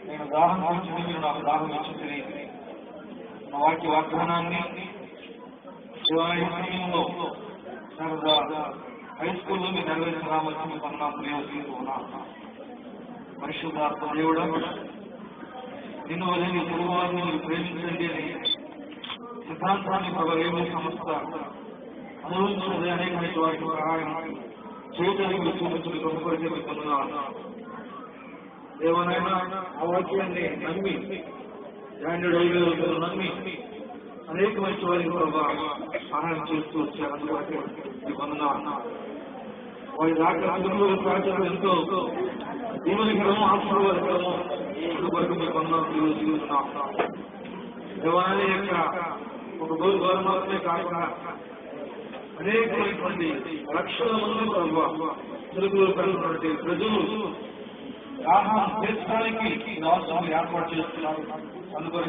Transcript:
నేను దాహం తీర్చుకుని మీరు నాకు దాహం ఇచ్చింది. నా వాక్య వాగ్దానాన్ని సమయంలో హై స్కూల్లో మీరు నెరవేర్చిన రామచ్చిన పన్నా ప్రియోజన పరిశుద్ధాత్మ దేవుడా, నిన్ను వదిలి పొరుగువారిని మీరు ప్రేమించండి అని సిద్ధాంతాన్ని ప్రభావం సంస్థ అనుభవించినది అనేకమైన వారికి సహాయం చేయడానికి మీరు చూపించిన గొప్ప పరిచయం పొందుతున్నాను. దేవనైనా ఆ వాక్యాన్ని నమ్మి నమ్మి అనేక మంచి వారికి సహాయం చేస్తూ వచ్చారు. అందువల్ల పొందుతున్నాను. వారి దాకా సహచరం ఎంతో దీవెనకరము ఆశీర్వాదకరము అందువరకు మీకు పొందుతున్నాం. దేవాలయ యొక్క ఒక గోరు మాత్రమే కాకుండా అనేకమైనటువంటి లక్షల మంది తెలుగులో కలిగినటువంటి ప్రజలు ఆహారం తీర్చడానికి రాష్ట్రాలు ఏర్పాటు చేస్తున్నారు. అందువరకు